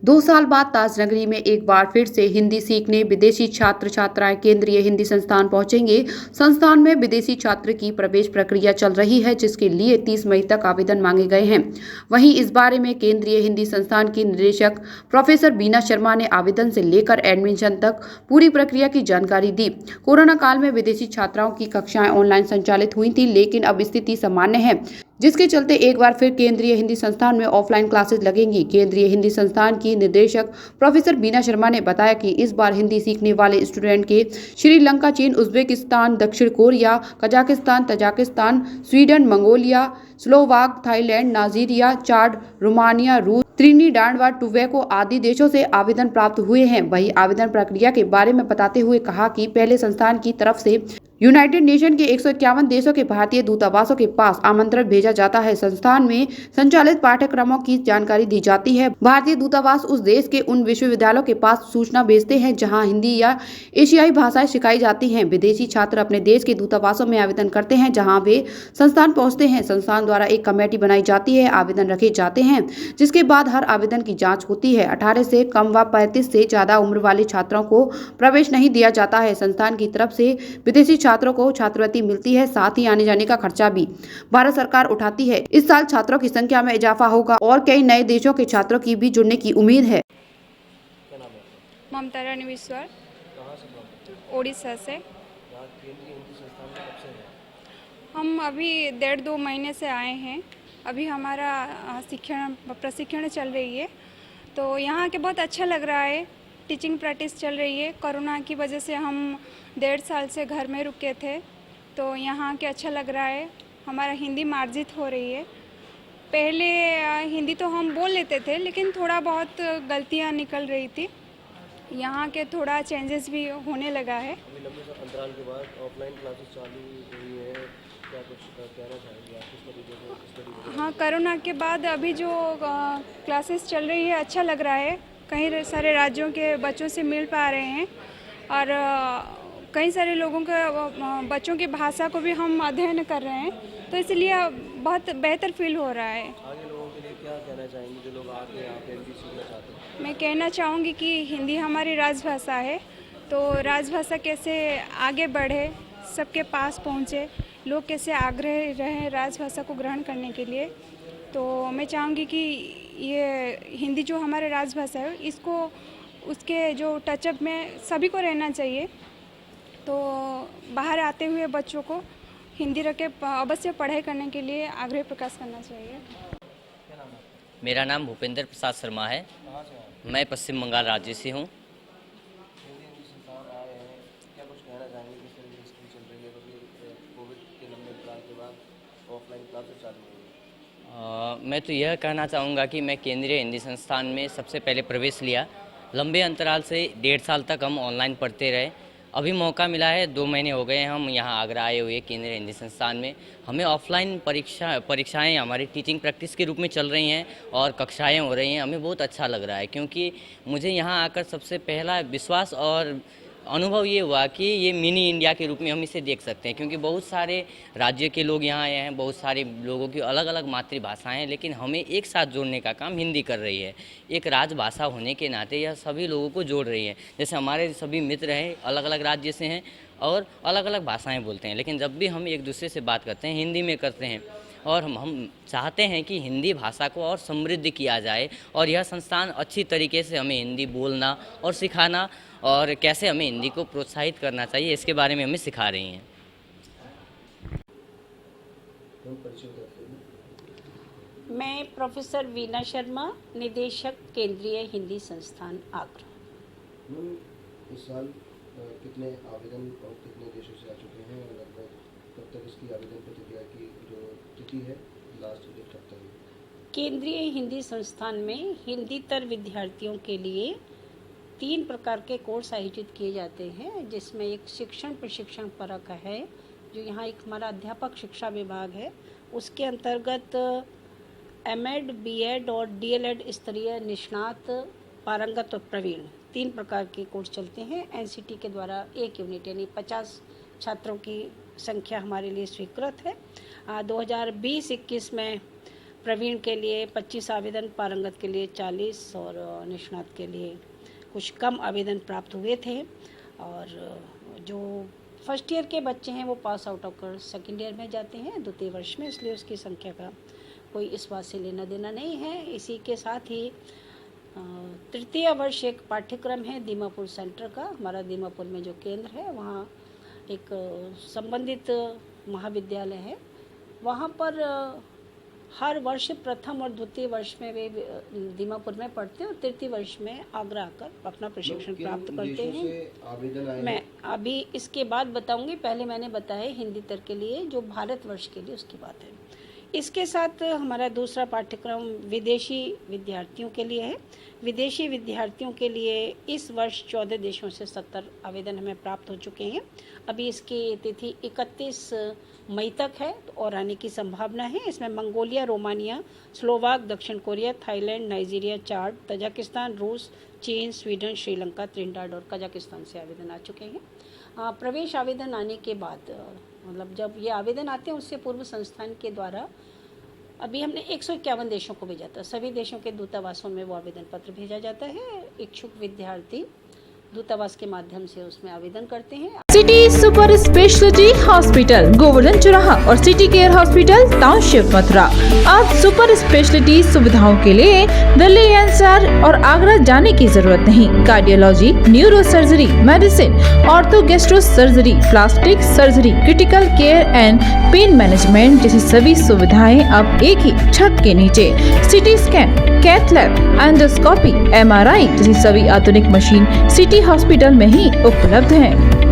2 साल बाद ताजनगरी में एक बार फिर से हिंदी सीखने विदेशी छात्र छात्राएं केंद्रीय हिंदी संस्थान पहुंचेंगे। संस्थान में विदेशी छात्र की प्रवेश प्रक्रिया चल रही है, जिसके लिए 30 मई तक आवेदन मांगे गए हैं। वहीं इस बारे में केंद्रीय हिंदी संस्थान की निदेशक प्रोफेसर बीना शर्मा ने आवेदन से लेकर एडमिशन तक पूरी प्रक्रिया की जानकारी दी। कोरोना काल में विदेशी छात्राओं की कक्षाएं ऑनलाइन संचालित हुई थी, लेकिन अब स्थिति सामान्य है, जिसके चलते एक बार फिर केंद्रीय हिंदी संस्थान में ऑफलाइन क्लासेस लगेंगी। केंद्रीय हिंदी संस्थान की निदेशक प्रोफेसर बीना शर्मा ने बताया कि इस बार हिंदी सीखने वाले स्टूडेंट के श्रीलंका, चीन, उज्बेकिस्तान, दक्षिण Korea, Kazakhstan, Tajikistan, Sweden, Mongolia, Slovak, Thailand, Nigeria, Chad, Romania, रूस, त्रिनिडाद व टोबैगो आदि देशों से आवेदन प्राप्त हुए हैं। वही आवेदन प्रक्रिया के बारे में बताते हुए कहा कि पहले संस्थान की तरफ से यूनाइटेड नेशन के 151 देशों के भारतीय दूतावासों के पास आमंत्रण भेजा जाता है। संस्थान में संचालित पाठ्यक्रमों की जानकारी दी जाती है। भारतीय दूतावास उस देश के उन विश्वविद्यालयों के पास सूचना भेजते हैं जहां हिंदी या एशियाई भाषाएं सिखाई जाती हैं। विदेशी छात्र अपने देश के दूतावासों में आवेदन करते हैं, जहां वे संस्थान पहुंचते हैं। संस्थान द्वारा एक कमेटी बनाई जाती है, आवेदन रखे जाते हैं, जिसके बाद हर आवेदन की जाँच होती है। 18 से कम व 35 से ज्यादा उम्र वाले छात्रों को प्रवेश नहीं दिया जाता है। संस्थान की तरफ से विदेशी छात्रों को छात्रवृत्ति मिलती है, साथ ही आने जाने का खर्चा भी भारत सरकार उठाती है। इस साल छात्रों की संख्या में इजाफा होगा और कई नए देशों के छात्रों की भी जुड़ने की उम्मीद है। ममता रानी विश्वास, ओडिशा से। हम अभी 1.5-2 महीने से आए हैं। अभी हमारा प्रशिक्षण चल रही है, तो यहाँ के बहुत अच्छा लग रहा है। टीचिंग प्रैक्टिस चल रही है। कोरोना की वजह से हम 1.5 साल से घर में रुके थे, तो यहाँ के अच्छा लग रहा है। हमारा हिंदी मार्जित हो रही है। पहले हिंदी तो हम बोल लेते थे, लेकिन थोड़ा बहुत गलतियाँ निकल रही थी। यहाँ के थोड़ा चेंजेस भी होने लगा है। अभी लंबे अंतराल के बाद ऑफलाइन क्लासेस चालू हुई है, क्या कुछ कहना चाहेंगे आप? किस तरीके से? हाँ, कोरोना के बाद अभी जो क्लासेस चल रही है, अच्छा लग रहा है। कई सारे राज्यों के बच्चों से मिल पा रहे हैं और कई सारे लोगों के बच्चों की भाषा को भी हम अध्ययन कर रहे हैं, तो इसलिए बहुत बेहतर फील हो रहा है। आगे लोगों के लिए क्या कहना चाहेंगे जो लोग आके यहाँ पे हिंदी सीखना चाहते हैं? मैं कहना चाहूँगी कि हिंदी हमारी राजभाषा है, तो राजभाषा कैसे आगे बढ़े, सबके पास पहुँचे, लोग कैसे आग्रही रहें राजभाषा को ग्रहण करने के लिए। तो मैं चाहूँगी कि ये हिंदी जो हमारी राजभाषा है, इसको उसके जो टचअप में सभी को रहना चाहिए। तो बाहर आते हुए बच्चों को हिंदी रख के अवश्य पढ़ाई करने के लिए आग्रह प्रकाश करना चाहिए। मेरा नाम भूपेंद्र प्रसाद शर्मा है। मैं पश्चिम बंगाल राज्य से हूँ। मैं तो यह कहना चाहूँगा कि मैं केंद्रीय हिंदी संस्थान में सबसे पहले प्रवेश लिया। लंबे अंतराल से 1.5 साल तक हम ऑनलाइन पढ़ते रहे। अभी मौका मिला है, 2 महीने हो गए हैं हम यहाँ आगरा आए हुए केंद्रीय हिंदी संस्थान में। हमें ऑफलाइन परीक्षाएं हमारी टीचिंग प्रैक्टिस के रूप में चल रही हैं और कक्षाएं हो रही हैं। हमें बहुत अच्छा लग रहा है, क्योंकि मुझे यहाँ आकर सबसे पहला विश्वास और अनुभव ये हुआ कि ये मिनी इंडिया के रूप में हम इसे देख सकते हैं, क्योंकि बहुत सारे राज्य के लोग यहाँ आए हैं, बहुत सारे लोगों की अलग अलग मातृभाषाएं हैं, लेकिन हमें एक साथ जोड़ने का काम हिंदी कर रही है। एक राजभाषा होने के नाते यह सभी लोगों को जोड़ रही है। जैसे हमारे सभी मित्र हैं, अलग अलग राज्य से हैं और अलग अलग भाषाएँ बोलते हैं, लेकिन जब भी हम एक दूसरे से बात करते हैं हिंदी में करते हैं। और हम चाहते हैं कि हिंदी भाषा को और समृद्ध किया जाए, और यह संस्थान अच्छी तरीके से हमें हिंदी बोलना और सिखाना और कैसे हमें हिंदी को प्रोत्साहित करना चाहिए, इसके बारे में हमें सिखा रही हैं। मैं प्रोफेसर वीना शर्मा, निदेशक केंद्रीय हिंदी संस्थान आगरा। इस साल कितने आवेदन और कितने देशों से आ चुके हैं, और लगभग कब तक इसकी आवेदन प्रक्रिया की जो तिथि है, लास्ट डेट कब तक है? केंद्रीय हिंदी संस्थान में हिंदीतर विद्यार्थियों के लिए 3 प्रकार के कोर्स आयोजित किए जाते हैं, जिसमें एक शिक्षण प्रशिक्षण परक है, जो यहाँ एक हमारा अध्यापक शिक्षा विभाग है। उसके अंतर्गत एमएड, बीएड और डीएलएड स्तरीय निष्णात, पारंगत और प्रवीण 3 प्रकार के कोर्स चलते हैं। एनसीटी के द्वारा 1 यूनिट यानी 50 छात्रों की संख्या हमारे लिए स्वीकृत है। 2020-21 में प्रवीण के लिए 25 आवेदन, पारंगत के लिए 40 और निष्णात के लिए कुछ कम आवेदन प्राप्त हुए थे। और जो फर्स्ट ईयर के बच्चे हैं वो पास आउट होकर सेकेंड ईयर में जाते हैं द्वितीय वर्ष में, इसलिए उसकी संख्या का कोई इस बात से लेना देना नहीं है। इसी के साथ ही तृतीय वर्ष एक पाठ्यक्रम है दीमापुर सेंटर का, हमारा दीमापुर में जो केंद्र है वहाँ एक संबंधित महाविद्यालय है, वहाँ पर हर वर्ष प्रथम और द्वितीय वर्ष में वे दीमापुर में पढ़ते हैं और तृतीय वर्ष में आगरा आकर अपना प्रशिक्षण प्राप्त करते हैं। मैं अभी इसके बाद बताऊंगी, पहले मैंने बताया हिंदी तर के लिए जो भारतवर्ष के लिए उसकी बात है। इसके साथ हमारा दूसरा पाठ्यक्रम विदेशी विद्यार्थियों के लिए है। विदेशी विद्यार्थियों के लिए इस वर्ष 14 देशों से 70 आवेदन हमें प्राप्त हो चुके हैं। अभी इसकी तिथि 31 मई तक है और आने की संभावना है। इसमें मंगोलिया, रोमानिया, स्लोवाक, दक्षिण कोरिया, थाईलैंड, नाइजीरिया, चाड, तजाकिस्तान, रूस, चीन, स्वीडन, श्रीलंका, त्रिनिडाद और कजाकिस्तान से आवेदन आ चुके हैं। प्रवेश आवेदन आने के बाद मतलब जब ये आवेदन आते हैं उससे पूर्व संस्थान के द्वारा अभी हमने 151 देशों को भेजा था। सभी देशों के दूतावासों में वो आवेदन पत्र भेजा जाता है। इच्छुक विद्यार्थी दूतावास के माध्यम से उसमें आवेदन करते हैं। City super speciality hospital, Govardhan चौराहा और city care hospital, township, Mathura. अब सुपर स्पेशलिटी सुविधाओं के लिए दिल्ली एनसीआर और आगरा जाने की जरूरत नहीं। Cardiology, neuro surgery, medicine, ortho gastro surgery, plastic surgery, critical care and pain management जैसी सभी सुविधाएं अब एक ही छत के नीचे। CT scan, cath lab, endoscopy, MRI जैसी सभी आधुनिक मशीन सिटी हॉस्पिटल में ही उपलब्ध हैं।